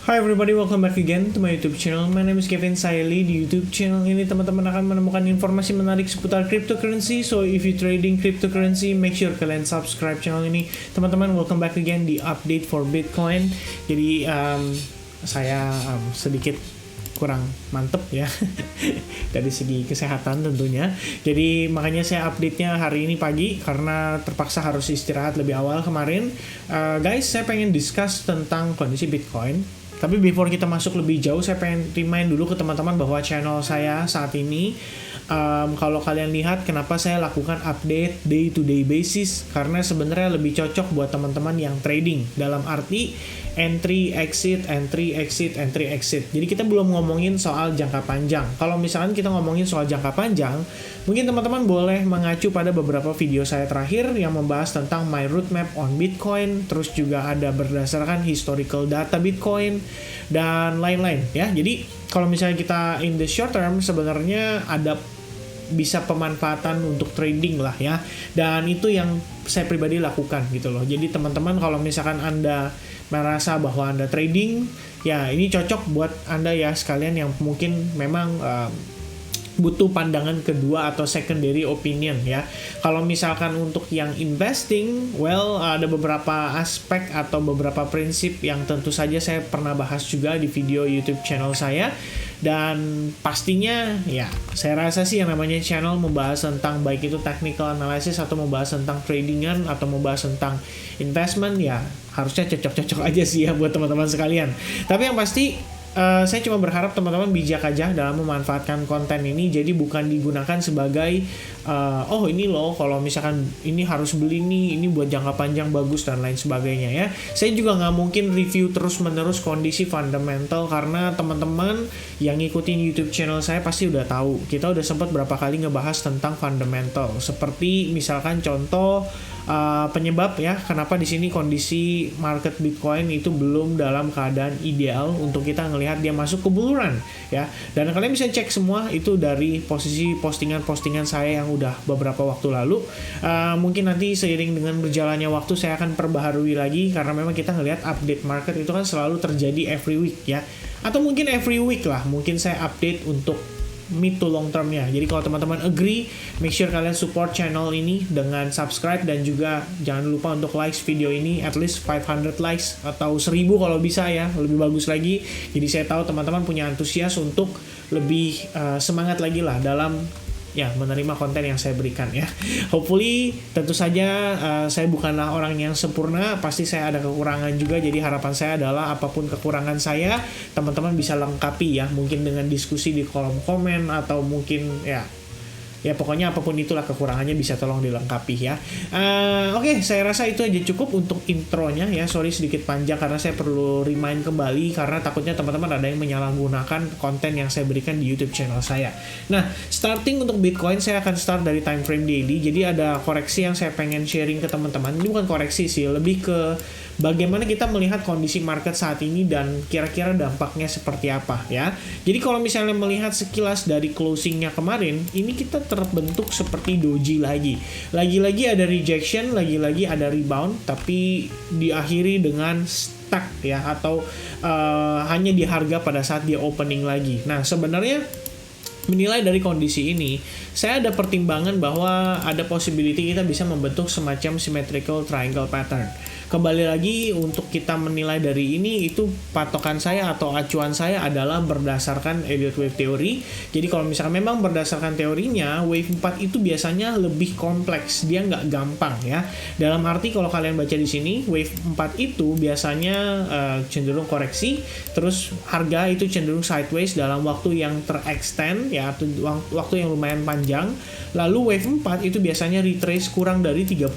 Hi everybody, welcome back again to my YouTube channel. My name is Kevin Saili. Di YouTube channel ini teman-teman akan menemukan informasi menarik seputar cryptocurrency. So if you trading cryptocurrency, make sure kalian subscribe channel ini. Teman-teman, welcome back again di update for Bitcoin. Jadi saya sedikit kurang mantep ya dari segi kesehatan tentunya. Jadi makanya saya update-nya hari ini pagi karena terpaksa harus istirahat lebih awal kemarin. Guys, saya pengen discuss tentang kondisi Bitcoin. Tapi before kita masuk lebih jauh, saya pengen remind dulu ke teman-teman bahwa channel saya saat ini, kalau kalian lihat kenapa saya lakukan update day to day basis, karena sebenarnya lebih cocok buat teman-teman yang trading, dalam arti entry exit, entry exit, entry exit. Jadi kita belum ngomongin soal jangka panjang. Kalau misalkan kita ngomongin soal jangka panjang, mungkin teman-teman boleh mengacu pada beberapa video saya terakhir yang membahas tentang my roadmap on Bitcoin, terus juga ada berdasarkan historical data Bitcoin dan lain-lain ya. Jadi kalau misalnya kita in the short term, sebenarnya ada bisa pemanfaatan untuk trading lah ya, dan itu yang saya pribadi lakukan gitu loh. Jadi teman-teman, kalau misalkan Anda merasa bahwa Anda trading, ya ini cocok buat Anda ya sekalian yang mungkin memang butuh pandangan kedua atau secondary opinion ya. Kalau misalkan untuk yang investing, well, ada beberapa aspek atau beberapa prinsip yang tentu saja saya pernah bahas juga di video YouTube channel saya. Dan pastinya ya, saya rasa sih yang namanya channel membahas tentang baik itu technical analysis atau membahas tentang tradingan atau membahas tentang investment, ya harusnya cocok-cocok aja sih ya buat teman-teman sekalian. Tapi yang pasti saya cuma berharap teman-teman bijak aja dalam memanfaatkan konten ini. Jadi bukan digunakan sebagai oh ini loh kalau misalkan ini harus beli nih, ini buat jangka panjang bagus dan lain sebagainya ya. Saya juga nggak mungkin review terus-menerus kondisi fundamental, karena teman-teman yang ngikutin YouTube channel saya pasti udah tahu. Kita udah sempat berapa kali ngebahas tentang fundamental. Seperti misalkan contoh penyebab ya kenapa di sini kondisi market Bitcoin itu belum dalam keadaan ideal untuk kita ngelihat dia masuk ke buluran ya. Dan kalian bisa cek semua itu dari posisi postingan-postingan saya yang udah beberapa waktu lalu. Mungkin nanti seiring dengan berjalannya waktu saya akan perbaharui lagi, karena memang kita ngelihat update market itu kan selalu terjadi every week ya, atau mungkin every week lah mungkin saya update untuk mid to long termnya. Jadi kalau teman-teman agree, make sure kalian support channel ini dengan subscribe, dan juga jangan lupa untuk likes video ini, at least 500 likes atau 1000 kalau bisa ya, lebih bagus lagi. Jadi saya tahu teman-teman punya antusias untuk lebih semangat lagi lah dalam ya menerima konten yang saya berikan ya. Hopefully, tentu saja saya bukanlah orang yang sempurna, pasti saya ada kekurangan juga. Jadi harapan saya adalah apapun kekurangan saya, teman-teman bisa lengkapi ya, mungkin dengan diskusi di kolom komen, atau mungkin ya pokoknya apapun itulah kekurangannya bisa tolong dilengkapi ya. Oke, saya rasa itu aja cukup untuk intronya ya. Sorry sedikit panjang karena saya perlu remind kembali, karena takutnya teman-teman ada yang menyalahgunakan konten yang saya berikan di YouTube channel saya. Nah, starting untuk Bitcoin, saya akan start dari time frame daily. Jadi ada koreksi yang saya pengen sharing ke teman-teman. Ini bukan koreksi sih, lebih ke bagaimana kita melihat kondisi market saat ini dan kira-kira dampaknya seperti apa ya. Jadi kalau misalnya melihat sekilas dari closingnya kemarin, ini kita terbentuk seperti doji lagi. Lagi-lagi ada rejection, lagi-lagi ada rebound, tapi diakhiri dengan stuck ya, atau hanya di harga pada saat dia opening lagi. Nah, sebenarnya menilai dari kondisi ini, saya ada pertimbangan bahwa ada possibility kita bisa membentuk semacam symmetrical triangle pattern. Kembali lagi, untuk kita menilai dari ini, itu patokan saya atau acuan saya adalah berdasarkan Elliott Wave Theory. Jadi kalau misalkan memang berdasarkan teorinya, wave 4 itu biasanya lebih kompleks, dia nggak gampang ya. Dalam arti kalau kalian baca di sini, wave 4 itu biasanya cenderung koreksi, terus harga itu cenderung sideways dalam waktu yang terextend ya, atau waktu yang lumayan panjang. Lalu wave 4 itu biasanya retrace kurang dari 38%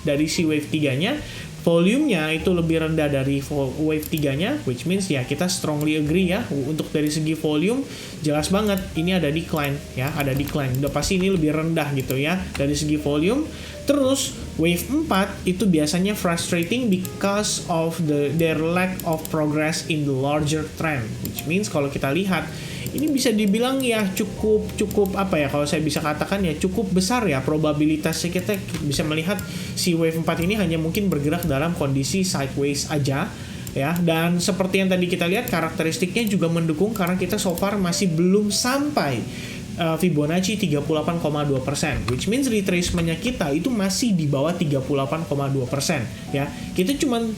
dari si wave 3-nya. Volumenya itu lebih rendah dari wave 3-nya, which means ya kita strongly agree ya, untuk dari segi volume jelas banget ini ada decline ya, ada decline. Udah pasti ini lebih rendah gitu ya dari segi volume. Terus wave 4 itu biasanya frustrating because of their lack of progress in the larger trend, which means kalau kita lihat ini bisa dibilang ya cukup apa ya, kalau saya bisa katakan ya cukup besar ya probabilitasnya kita bisa melihat si wave 4 ini hanya mungkin bergerak dalam kondisi sideways aja ya. Dan seperti yang tadi kita lihat, karakteristiknya juga mendukung karena kita so far masih belum sampai Fibonacci 38,2%, which means retracementnya kita itu masih di bawah 38,2%, ya. Kita cuman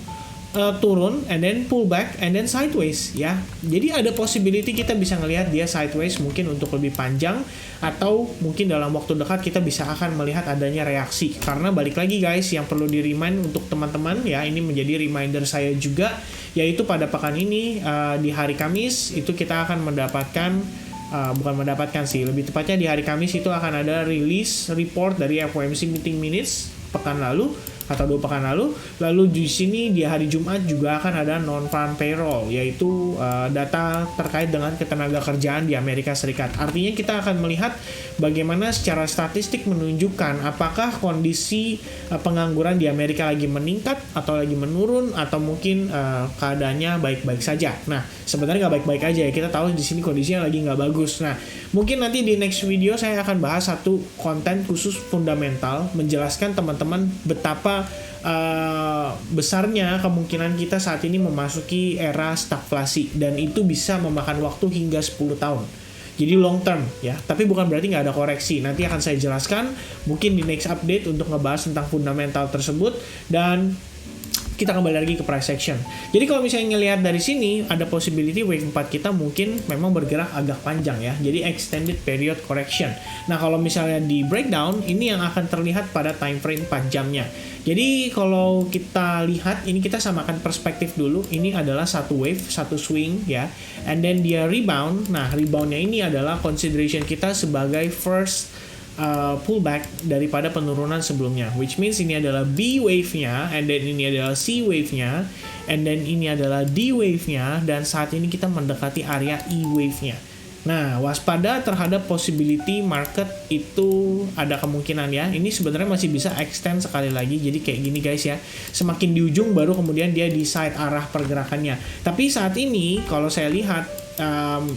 turun and then pull back and then sideways, ya. Jadi ada possibility kita bisa ngelihat dia sideways mungkin untuk lebih panjang, atau mungkin dalam waktu dekat kita bisa akan melihat adanya reaksi. Karena balik lagi guys, yang perlu di remind untuk teman-teman, ya, ini menjadi reminder saya juga, yaitu pada pekan ini di hari Kamis itu kita akan mendapatkan lebih tepatnya di hari Kamis itu akan ada rilis report dari FOMC meeting minutes pekan lalu atau 2 pekan lalu. Lalu di sini di hari Jumat juga akan ada non-farm payroll, yaitu data terkait dengan ketenaga kerjaan di Amerika Serikat. Artinya kita akan melihat bagaimana secara statistik menunjukkan apakah kondisi pengangguran di Amerika lagi meningkat atau lagi menurun, atau mungkin keadaannya baik-baik saja. Nah, sebenarnya nggak baik-baik aja ya. Kita tahu di sini kondisinya lagi nggak bagus. Nah, mungkin nanti di next video saya akan bahas satu konten khusus fundamental menjelaskan teman-teman betapa besarnya kemungkinan kita saat ini memasuki era stagflasi, dan itu bisa memakan waktu hingga 10 tahun. Jadi long term, ya. Tapi bukan berarti nggak ada koreksi. Nanti akan saya jelaskan mungkin di next update untuk ngebahas tentang fundamental tersebut. Dan kita kembali lagi ke price action. Jadi kalau misalnya ngelihat dari sini, ada possibility wave 4 kita mungkin memang bergerak agak panjang, ya. Jadi extended period correction. Nah, kalau misalnya di breakdown, ini yang akan terlihat pada time frame 4 jamnya. Jadi kalau kita lihat, ini kita samakan perspektif dulu. Ini adalah satu wave, satu swing, ya. And then dia rebound. Nah, reboundnya ini adalah consideration kita sebagai first pullback daripada penurunan sebelumnya, which means ini adalah B wave-nya, and then ini adalah C wave-nya, and then ini adalah D wave-nya, dan saat ini kita mendekati area E wave-nya. Nah, waspada terhadap possibility market itu ada kemungkinan, ya. Ini sebenarnya masih bisa extend sekali lagi. Jadi kayak gini guys, ya. Semakin di ujung baru kemudian dia decide arah pergerakannya. Tapi saat ini kalau saya lihat,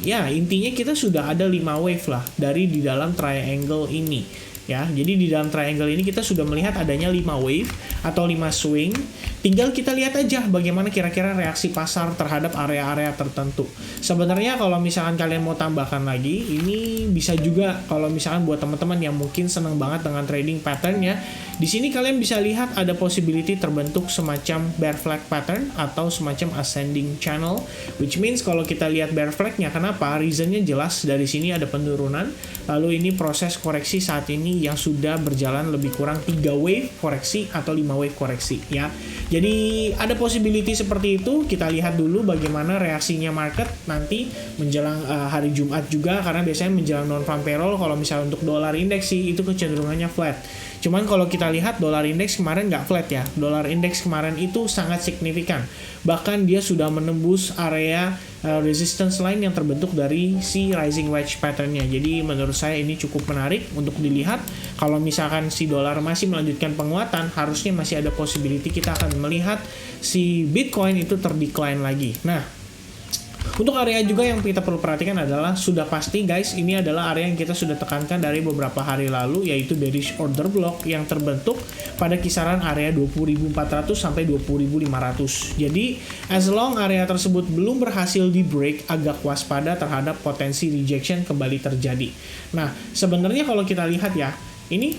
ya intinya kita sudah ada 5 wave lah dari di dalam triangle ini, ya. Jadi di dalam triangle ini kita sudah melihat adanya 5 wave atau 5 swing. Tinggal kita lihat aja bagaimana kira-kira reaksi pasar terhadap area-area tertentu. Sebenarnya kalau misalkan kalian mau tambahkan lagi, ini bisa juga kalau misalkan buat teman-teman yang mungkin seneng banget dengan trading pattern-nya. Di sini kalian bisa lihat ada possibility terbentuk semacam bear flag pattern atau semacam ascending channel, which means kalau kita lihat bear flag-nya, kenapa? Reason-nya jelas, dari sini ada penurunan, lalu ini proses koreksi saat ini yang sudah berjalan lebih kurang 3 wave koreksi atau 5 wave koreksi, ya. Jadi ada possibility seperti itu. Kita lihat dulu bagaimana reaksinya market nanti menjelang hari Jumat juga, karena biasanya menjelang non-farm payroll. Kalau misalnya untuk dolar indeks sih itu kecenderungannya flat. Cuman kalau kita lihat dolar indeks kemarin nggak flat, ya. Dolar indeks kemarin itu sangat signifikan. Bahkan dia sudah menembus area resistance line yang terbentuk dari si rising wedge pattern-nya. Jadi menurut saya ini cukup menarik untuk dilihat. Kalau misalkan si dolar masih melanjutkan penguatan, harusnya masih ada possibility kita akan melihat si Bitcoin itu terdecline lagi. Nah, untuk area juga yang kita perlu perhatikan adalah, sudah pasti guys, ini adalah area yang kita sudah tekankan dari beberapa hari lalu, yaitu bearish order block yang terbentuk pada kisaran area 20.400 sampai 20.500. Jadi as long area tersebut belum berhasil di break, agak waspada terhadap potensi rejection kembali terjadi. Nah, sebenarnya kalau kita lihat, ya, ini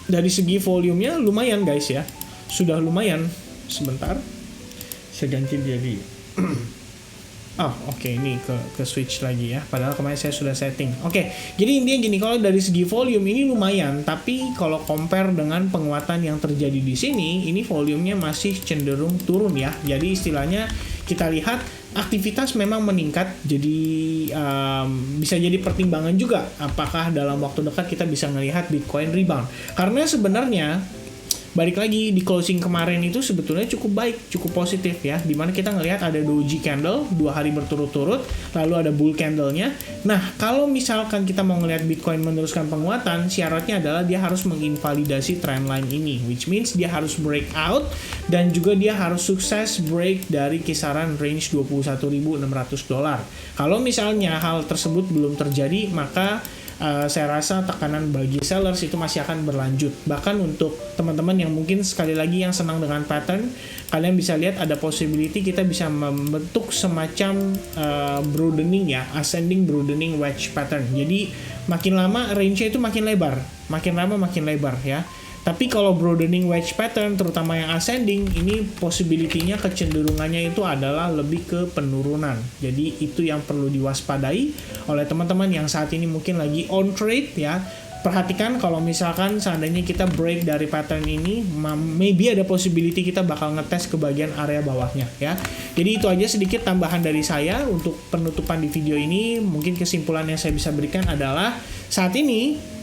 dari segi volumenya lumayan guys, ya. Sudah lumayan. Sebentar, saya ganti jadi oke, ini ke switch lagi, ya. Padahal kemarin saya sudah setting. Oke, jadi intinya gini, kalau dari segi volume ini lumayan, tapi kalau compare dengan penguatan yang terjadi di sini, ini volumenya masih cenderung turun, ya. Jadi istilahnya kita lihat aktivitas memang meningkat, jadi bisa jadi pertimbangan juga apakah dalam waktu dekat kita bisa melihat Bitcoin rebound. Karena sebenarnya balik lagi di closing kemarin itu sebetulnya cukup baik, cukup positif, ya. Dimana kita ngelihat ada doji candle 2 hari berturut-turut, lalu ada bull candle-nya. Nah, kalau misalkan kita mau ngelihat Bitcoin meneruskan penguatan, syaratnya adalah dia harus menginvalidasi trendline ini, which means dia harus break out dan juga dia harus sukses break dari kisaran range $21.600. Kalau misalnya hal tersebut belum terjadi, maka saya rasa tekanan bagi sellers itu masih akan berlanjut. Bahkan untuk teman-teman yang yang mungkin sekali lagi yang senang dengan pattern, kalian bisa lihat ada possibility kita bisa membentuk semacam broadening ya, ascending broadening wedge pattern. Jadi makin lama range-nya itu makin lebar, makin lama makin lebar ya. Tapi kalau broadening wedge pattern, terutama yang ascending, ini possibility-nya kecenderungannya itu adalah lebih ke penurunan. Jadi itu yang perlu diwaspadai oleh teman-teman yang saat ini mungkin lagi on trade ya. Perhatikan kalau misalkan seandainya kita break dari pattern ini, maybe ada possibility kita bakal ngetes ke bagian area bawahnya ya. Jadi itu aja sedikit tambahan dari saya untuk penutupan di video ini. Mungkin kesimpulan yang saya bisa berikan adalah saat ini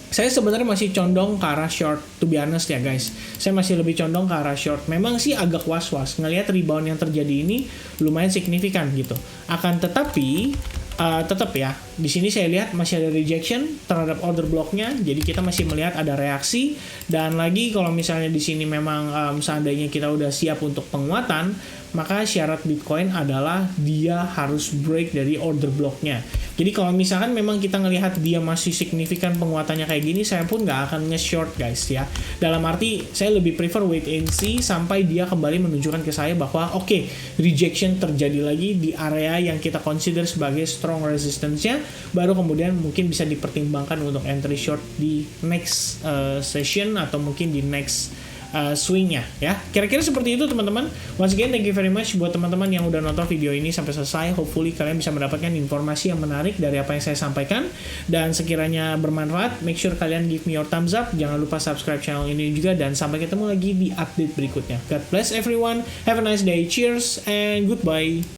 saya sebenarnya masih condong ke arah short, to be honest ya guys. Saya masih lebih condong ke arah short. Memang sih agak was-was ngelihat rebound yang terjadi ini lumayan signifikan gitu. Akan tetapi tetap ya, di sini saya lihat masih ada rejection terhadap order blocknya. Jadi kita masih melihat ada reaksi. Dan lagi kalau misalnya di sini memang seandainya kita udah siap untuk penguatan, maka syarat Bitcoin adalah dia harus break dari order blocknya. Jadi kalau misalkan memang kita ngelihat dia masih signifikan penguatannya kayak gini, saya pun nggak akan nge-short guys ya. Dalam arti saya lebih prefer wait and see sampai dia kembali menunjukkan ke saya bahwa oke, rejection terjadi lagi di area yang kita consider sebagai strong resistance-nya, baru kemudian mungkin bisa dipertimbangkan untuk entry short di next session atau mungkin di next swingnya ya. Kira-kira seperti itu teman-teman. Once again thank you very much buat teman-teman yang udah nonton video ini sampai selesai. Hopefully kalian bisa mendapatkan informasi yang menarik dari apa yang saya sampaikan, dan sekiranya bermanfaat, make sure kalian give me your thumbs up. Jangan lupa subscribe channel ini juga, dan sampai ketemu lagi di update berikutnya. God bless everyone, have a nice day, cheers and goodbye.